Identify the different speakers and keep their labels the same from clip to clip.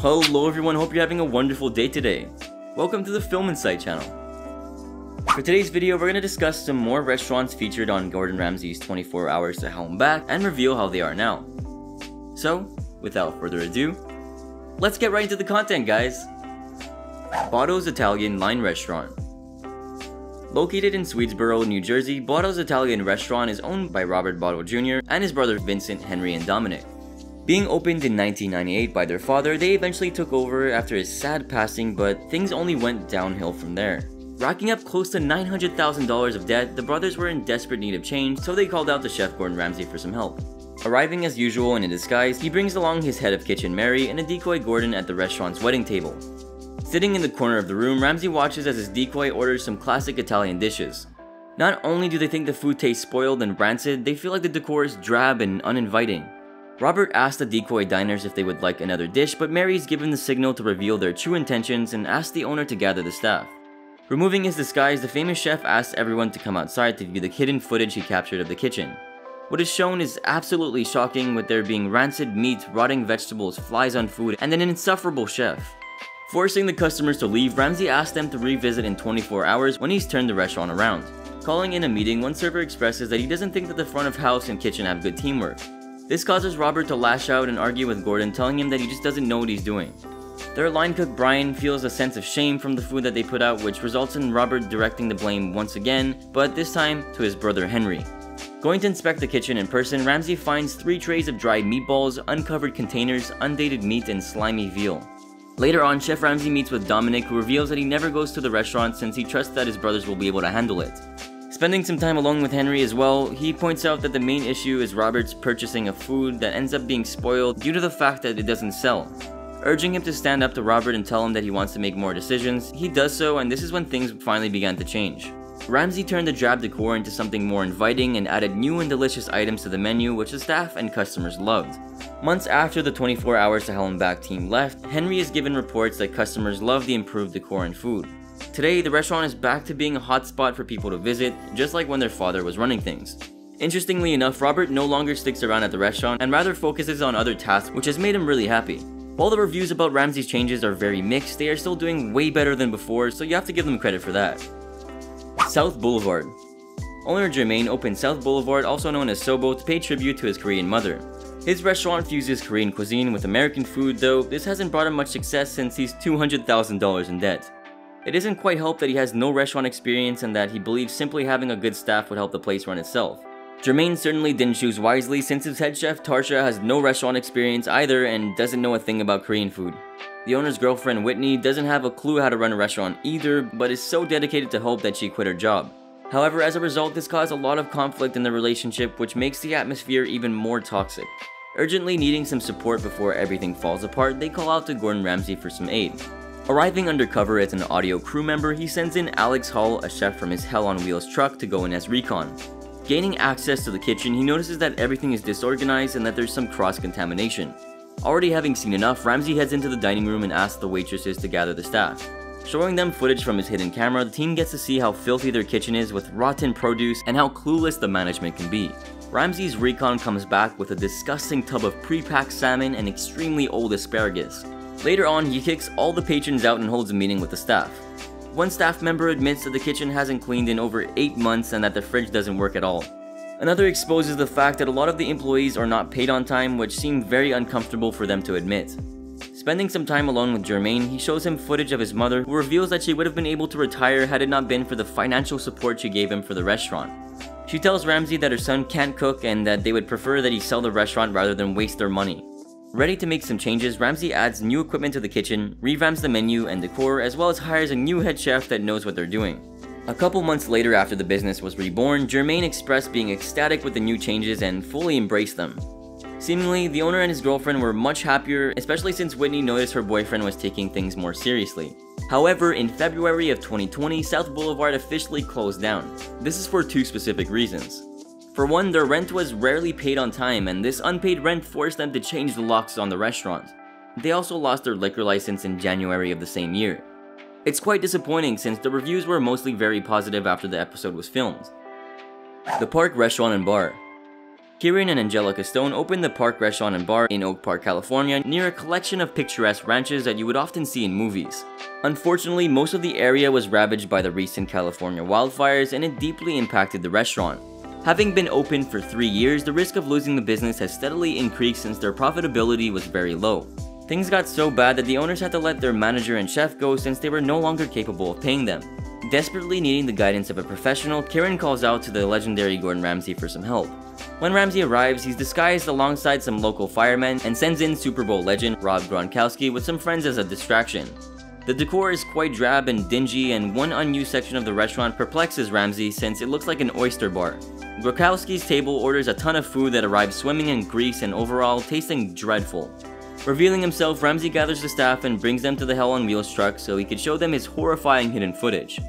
Speaker 1: Hello everyone, hope you're having a wonderful day today. Welcome to the Film Insight channel. For today's video, we're going to discuss some more restaurants featured on Gordon Ramsay's 24 Hours to Hell and Back and reveal how they are now. So, without further ado, let's get right into the content, guys. Botto's Italian Line Restaurant. Located in Swedesboro, New Jersey, Botto's Italian Restaurant is owned by Robert Botto Jr. and his brother Vincent, Henry, and Dominic. Being opened in 1998 by their father, they eventually took over after his sad passing, but things only went downhill from there. Racking up close to $900,000 of debt, the brothers were in desperate need of change, so they called out to Chef Gordon Ramsay for some help. Arriving as usual in a disguise, he brings along his head of kitchen Mary and a decoy Gordon at the restaurant's wedding table. Sitting in the corner of the room, Ramsay watches as his decoy orders some classic Italian dishes. Not only do they think the food tastes spoiled and rancid, they feel like the decor is drab and uninviting. Robert asks the decoy diners if they would like another dish, but Mary's given the signal to reveal their true intentions and asks the owner to gather the staff. Removing his disguise, the famous chef asks everyone to come outside to view the hidden footage he captured of the kitchen. What is shown is absolutely shocking, with there being rancid meat, rotting vegetables, flies on food, and an insufferable chef. Forcing the customers to leave, Ramsay asks them to revisit in 24 hours when he's turned the restaurant around. Calling in a meeting, one server expresses that he doesn't think that the front of house and kitchen have good teamwork. This causes Robert to lash out and argue with Gordon, telling him that he just doesn't know what he's doing. Their line cook Brian feels a sense of shame from the food that they put out, which results in Robert directing the blame once again, but this time to his brother Henry. Going to inspect the kitchen in person, Ramsay finds 3 trays of dried meatballs, uncovered containers, undated meat, and slimy veal. Later on, Chef Ramsay meets with Dominic, who reveals that he never goes to the restaurant since he trusts that his brothers will be able to handle it. Spending some time alone with Henry as well, he points out that the main issue is Robert's purchasing of food that ends up being spoiled due to the fact that it doesn't sell. Urging him to stand up to Robert and tell him that he wants to make more decisions, he does so, and this is when things finally began to change. Ramsay turned the drab decor into something more inviting and added new and delicious items to the menu, which the staff and customers loved. Months after the 24 Hours to Hell and Back team left, Henry is given reports that customers love the improved decor and food. Today, the restaurant is back to being a hot spot for people to visit, just like when their father was running things. Interestingly enough, Robert no longer sticks around at the restaurant and rather focuses on other tasks, which has made him really happy. While the reviews about Ramsay's changes are very mixed, they are still doing way better than before, so you have to give them credit for that. South Boulevard. Owner Jermaine opened South Boulevard, also known as Sobo, to pay tribute to his Korean mother. His restaurant fuses Korean cuisine with American food, though this hasn't brought him much success since he's $200,000 in debt. It isn't quite helped that he has no restaurant experience and that he believes simply having a good staff would help the place run itself. Jermaine certainly didn't choose wisely, since his head chef Tarsha has no restaurant experience either and doesn't know a thing about Korean food. The owner's girlfriend Whitney doesn't have a clue how to run a restaurant either, but is so dedicated to hope that she quit her job. However, as a result, this caused a lot of conflict in the relationship, which makes the atmosphere even more toxic. Urgently needing some support before everything falls apart, they call out to Gordon Ramsay for some aid. Arriving undercover as an audio crew member, he sends in Alex Hall, a chef from his Hell on Wheels truck, to go in as recon. Gaining access to the kitchen, he notices that everything is disorganized and that there's some cross-contamination. Already having seen enough, Ramsay heads into the dining room and asks the waitresses to gather the staff. Showing them footage from his hidden camera, the team gets to see how filthy their kitchen is with rotten produce and how clueless the management can be. Ramsay's recon comes back with a disgusting tub of pre-packed salmon and extremely old asparagus. Later on, he kicks all the patrons out and holds a meeting with the staff. One staff member admits that the kitchen hasn't cleaned in over 8 months and that the fridge doesn't work at all. Another exposes the fact that a lot of the employees are not paid on time, which seemed very uncomfortable for them to admit. Spending some time alone with Jermaine, he shows him footage of his mother, who reveals that she would have been able to retire had it not been for the financial support she gave him for the restaurant. She tells Ramsay that her son can't cook and that they would prefer that he sell the restaurant rather than waste their money. Ready to make some changes, Ramsay adds new equipment to the kitchen, revamps the menu and decor, as well as hires a new head chef that knows what they're doing. A couple months later, after the business was reborn, Jermaine expressed being ecstatic with the new changes and fully embraced them. Seemingly, the owner and his girlfriend were much happier, especially since Whitney noticed her boyfriend was taking things more seriously. However, in February of 2020, South Boulevard officially closed down. This is for 2 specific reasons. For one, their rent was rarely paid on time, and this unpaid rent forced them to change the locks on the restaurant. They also lost their liquor license in January of the same year. It's quite disappointing since the reviews were mostly very positive after the episode was filmed. The Park Restaurant and Bar. Kieran and Angelica Stone opened the Park Restaurant and Bar in Oak Park, California, near a collection of picturesque ranches that you would often see in movies. Unfortunately, most of the area was ravaged by the recent California wildfires, and it deeply impacted the restaurant. Having been open for 3 years, the risk of losing the business has steadily increased since their profitability was very low. Things got so bad that the owners had to let their manager and chef go since they were no longer capable of paying them. Desperately needing the guidance of a professional, Kieran calls out to the legendary Gordon Ramsay for some help. When Ramsay arrives, he's disguised alongside some local firemen and sends in Super Bowl legend Rob Gronkowski with some friends as a distraction. The decor is quite drab and dingy, and one unused section of the restaurant perplexes Ramsay since it looks like an oyster bar. Gronkowski's table orders a ton of food that arrives swimming in grease and overall tasting dreadful. Revealing himself, Ramsay gathers the staff and brings them to the Hell on Wheels truck so he could show them his horrifying hidden footage.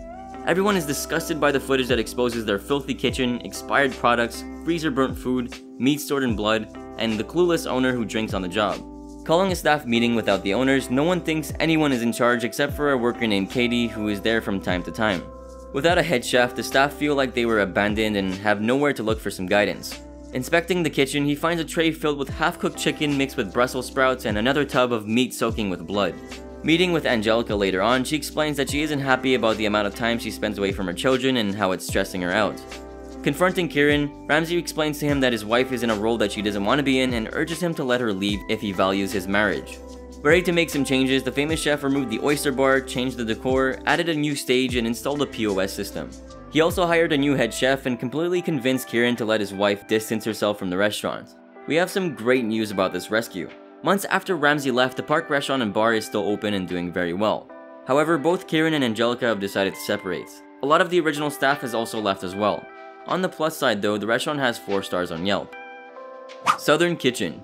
Speaker 1: Everyone is disgusted by the footage that exposes their filthy kitchen, expired products, freezer burnt food, meat stored in blood, and the clueless owner who drinks on the job. Calling a staff meeting without the owners, no one thinks anyone is in charge except for a worker named Katie who is there from time to time. Without a head chef, the staff feel like they were abandoned and have nowhere to look for some guidance. Inspecting the kitchen, he finds a tray filled with half-cooked chicken mixed with Brussels sprouts and another tub of meat soaking with blood. Meeting with Angelica later on, she explains that she isn't happy about the amount of time she spends away from her children and how it's stressing her out. Confronting Kieran, Ramsay explains to him that his wife is in a role that she doesn't want to be in and urges him to let her leave if he values his marriage. Ready to make some changes, the famous chef removed the oyster bar, changed the decor, added a new stage, and installed a POS system. He also hired a new head chef and completely convinced Kieran to let his wife distance herself from the restaurant. We have some great news about this rescue. Months after Ramsay left, the Park Restaurant and Bar is still open and doing very well. However, both Kieran and Angelica have decided to separate. A lot of the original staff has also left as well. On the plus side though, the restaurant has 4 stars on Yelp. Southern Kitchen.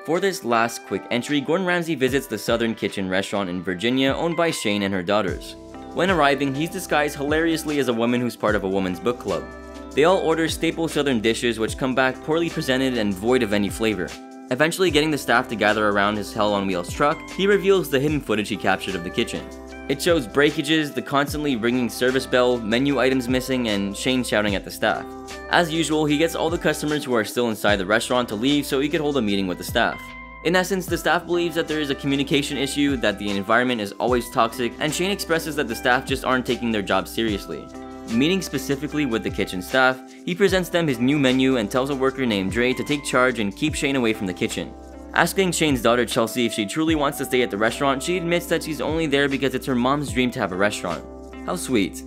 Speaker 1: For this last quick entry, Gordon Ramsay visits the Southern Kitchen restaurant in Virginia owned by Shane and her daughters. When arriving, he's disguised hilariously as a woman who's part of a woman's book club. They all order staple Southern dishes which come back poorly presented and void of any flavor. Eventually getting the staff to gather around his Hell on Wheels truck, he reveals the hidden footage he captured of the kitchen. It shows breakages, the constantly ringing service bell, menu items missing, and Shane shouting at the staff. As usual, he gets all the customers who are still inside the restaurant to leave so he could hold a meeting with the staff. In essence, the staff believes that there is a communication issue, that the environment is always toxic, and Shane expresses that the staff just aren't taking their job seriously. Meeting specifically with the kitchen staff, he presents them his new menu and tells a worker named Dre to take charge and keep Shane away from the kitchen. Asking Shane's daughter Chelsea if she truly wants to stay at the restaurant, she admits that she's only there because it's her mom's dream to have a restaurant. How sweet.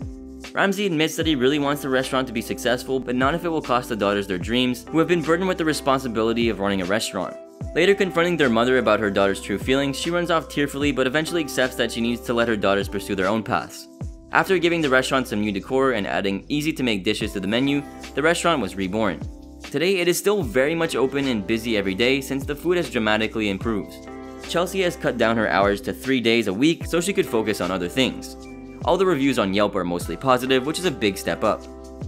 Speaker 1: Ramsay admits that he really wants the restaurant to be successful, but not if it will cost the daughters their dreams, who have been burdened with the responsibility of running a restaurant. Later confronting their mother about her daughter's true feelings, she runs off tearfully but eventually accepts that she needs to let her daughters pursue their own paths. After giving the restaurant some new decor and adding easy-to-make dishes to the menu, the restaurant was reborn. Today, it is still very much open and busy every day since the food has dramatically improved. Chelsea has cut down her hours to 3 days a week so she could focus on other things. All the reviews on Yelp are mostly positive, which is a big step up.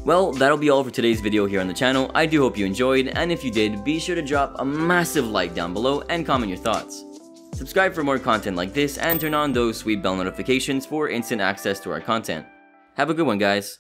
Speaker 1: Well, that'll be all for today's video here on the channel. I do hope you enjoyed, and if you did, be sure to drop a massive like down below and comment your thoughts. Subscribe for more content like this and turn on those sweet bell notifications for instant access to our content. Have a good one, guys.